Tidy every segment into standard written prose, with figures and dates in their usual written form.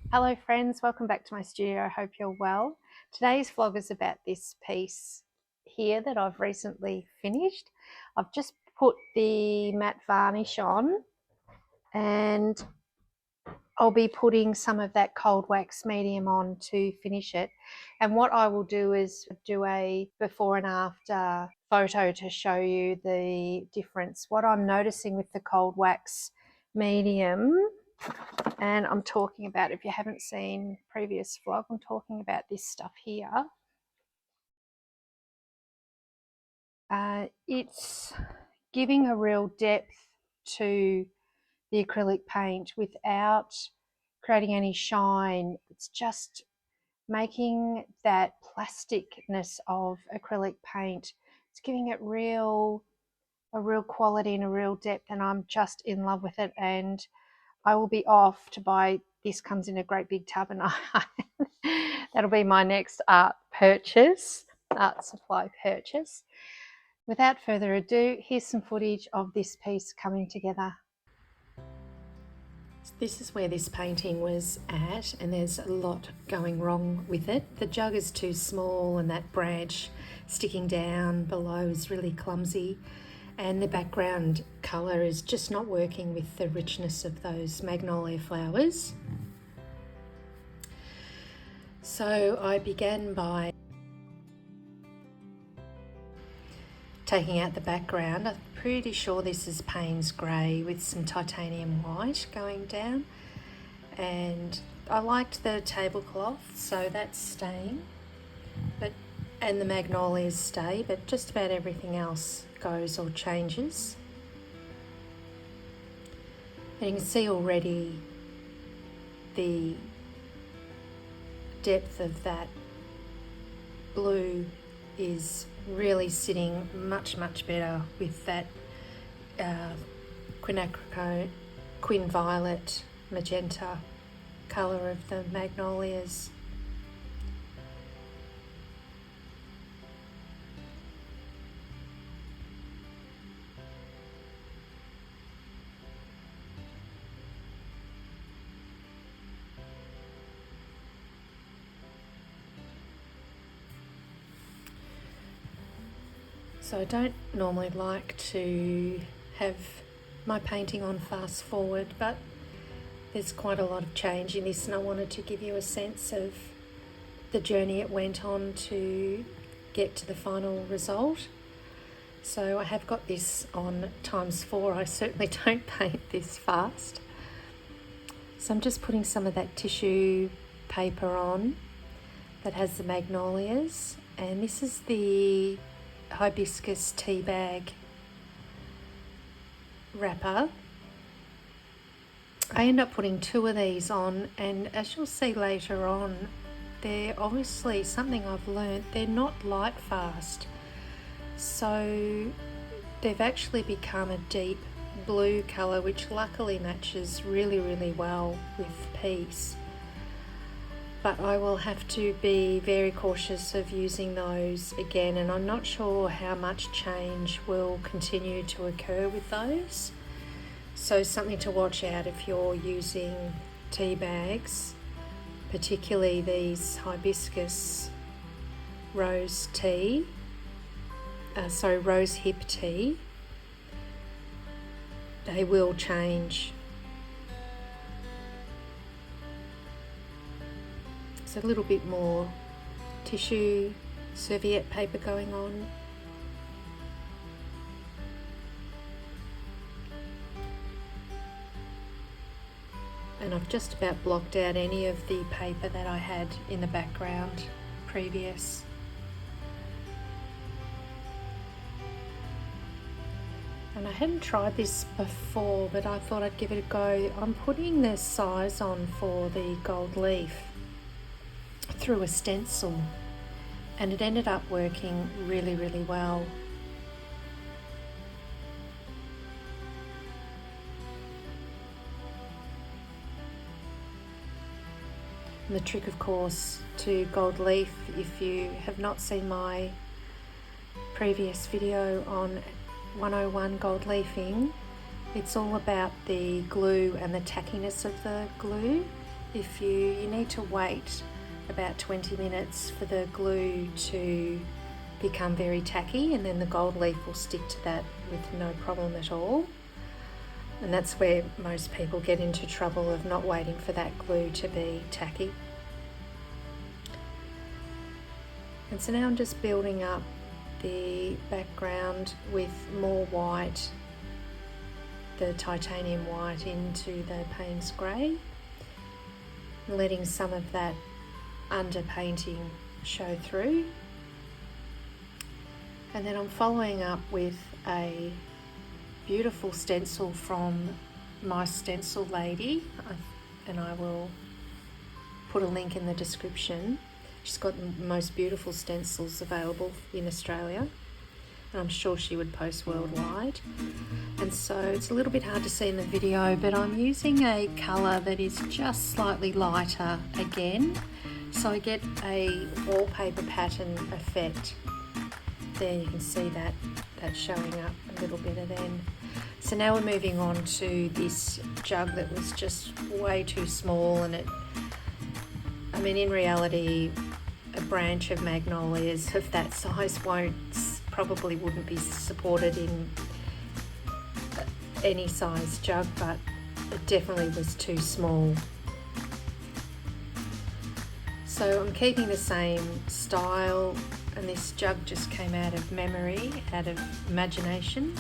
Hello friends, welcome back to my studio. I hope you're well. Today's vlog is about this piece here that I've recently finished. I've just put the matte varnish on and I'll be putting some of that cold wax medium on to finish it. And what I will do is do a before and after photo to show you the difference. What I'm noticing with the cold wax medium, and I'm talking about, if you haven't seen previous vlog, I'm talking about this stuff here. It's giving a real depth to the acrylic paint without creating any shine. It's just making that plasticness of acrylic paint. It's giving it a real quality and a real depth, and I'm just in love with it. And I will be off to buy, this comes in a great big tub, and that'll be my next art supply purchase. Without further ado, here's some footage of this piece coming together. This is where this painting was at, and there's a lot going wrong with it. The jug is too small and that branch sticking down below is really clumsy, and the background colour is just not working with the richness of those magnolia flowers. So I began by taking out the background. I'm pretty sure this is Payne's grey with some titanium white going down, and I liked the tablecloth, so that's staying, and the magnolias stay, but just about everything else goes or changes. And you can see already the depth of that blue is really sitting much better with that quin violet magenta colour of the magnolias. So I don't normally like to have my painting on fast forward, but there's quite a lot of change in this, and I wanted to give you a sense of the journey it went on to get to the final result. So I have got this on ×4. I certainly don't paint this fast. So I'm just putting some of that tissue paper on that has the magnolias, and this is the hibiscus tea bag wrapper. I end up putting 2 of these on, and as you'll see later on, they're obviously something I've learned, they're not light fast, so they've actually become a deep blue colour, which luckily matches really well with the piece. But I will have to be very cautious of using those again, and I'm not sure how much change will continue to occur with those. So something to watch out if you're using tea bags, particularly these hibiscus rose hip tea. They will change. So a little bit more tissue serviette paper going on. And I've just about blocked out any of the paper that I had in the background previous. And I hadn't tried this before, but I thought I'd give it a go. I'm putting the size on for the gold leaf through a stencil, and it ended up working really well. And the trick, of course, to gold leaf, if you have not seen my previous video on 101 gold leafing, it's all about the glue and the tackiness of the glue. you need to wait about 20 minutes for the glue to become very tacky, and then the gold leaf will stick to that with no problem at all. And that's where most people get into trouble, of not waiting for that glue to be tacky. And so now I'm just building up the background with more white, the titanium white, into the Payne's grey, letting some of that underpainting show through. And then I'm following up with a beautiful stencil from my stencil lady, and I will put a link in the description. She's got the most beautiful stencils available in Australia, and I'm sure she would post worldwide. And so it's a little bit hard to see in the video, but I'm using a colour that is just slightly lighter again, so I get a wallpaper pattern effect. There you can see that showing up a little better then. So now we're moving on to this jug that was just way too small, and in reality, a branch of magnolias of that size probably wouldn't be supported in any size jug, but it definitely was too small. So I'm keeping the same style, and this jug just came out of memory, out of imagination.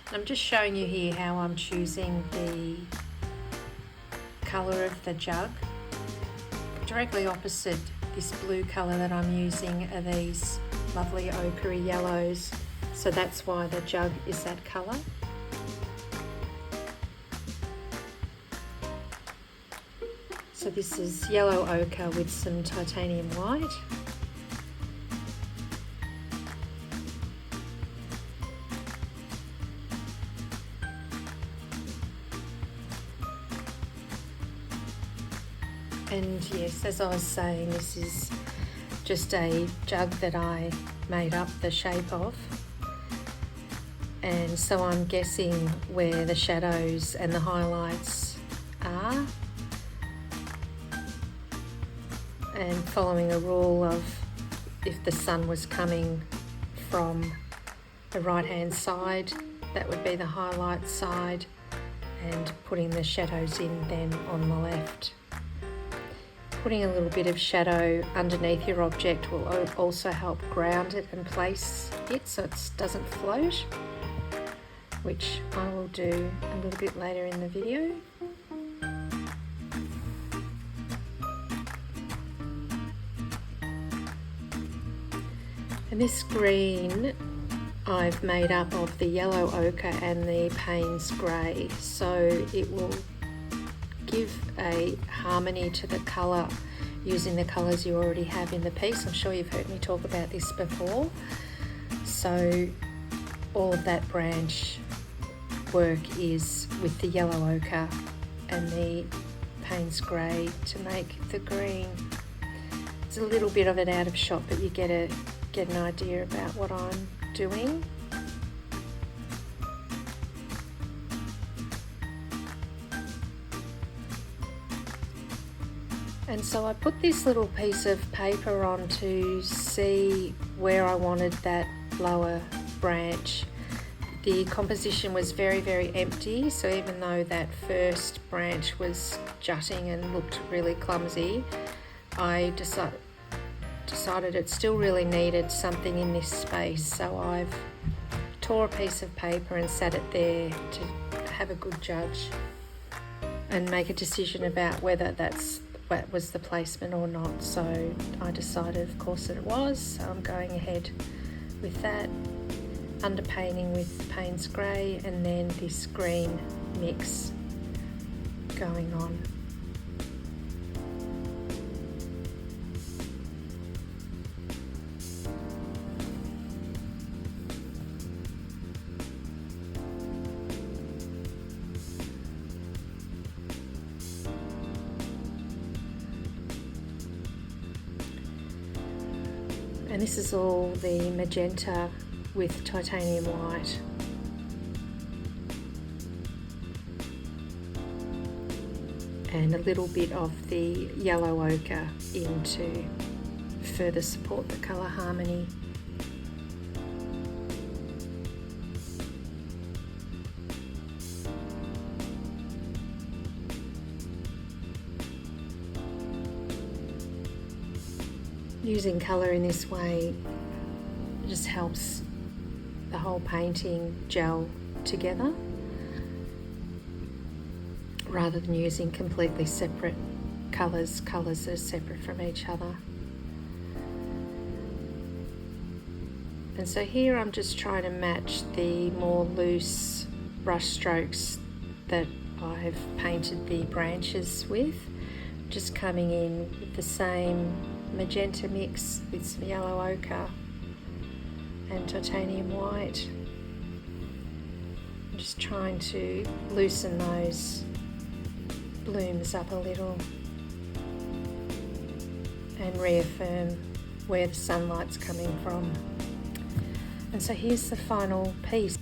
And I'm just showing you here how I'm choosing the colour of the jug. Directly opposite this blue colour that I'm using are these lovely ochre yellows, so that's why the jug is that colour. So this is yellow ochre with some titanium white. And yes, as I was saying, this is just a jug that I made up the shape of. And so I'm guessing where the shadows and the highlights are, and following a rule of, if the sun was coming from the right hand side, that would be the highlight side, and putting the shadows in then on the left. Putting a little bit of shadow underneath your object will also help ground it and place it so it doesn't float, which I will do a little bit later in the video. And this green I've made up of the yellow ochre and the Payne's grey, so it will give a harmony to the colour using the colours you already have in the piece. I'm sure you've heard me talk about this before. So all of that branch work is with the yellow ochre and the Payne's grey to make the green. It's a little bit of it out of shot, but you get an idea about what I'm doing. And so I put this little piece of paper on to see where I wanted that lower branch. The composition was very, very empty, so even though that first branch was jutting and looked really clumsy, I decided it still really needed something in this space, so I've tore a piece of paper and sat it there to have a good judge and make a decision about whether that was the placement or not. So I decided, of course, that it was, so I'm going ahead with that, underpainting with Payne's grey and then this green mix going on. And this is all the magenta with titanium white. and a little bit of the yellow ochre in to further support the colour harmony. Using colour in this way just helps the whole painting gel together, rather than using completely separate colours that are separate from each other. And so here I'm just trying to match the more loose brush strokes that I've painted the branches with, just coming in with the same magenta mix with some yellow ochre and titanium white. I'm just trying to loosen those blooms up a little and reaffirm where the sunlight's coming from. And so here's the final piece.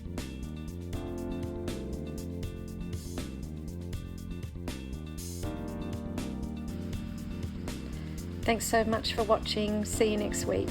Thanks so much for watching. See you next week.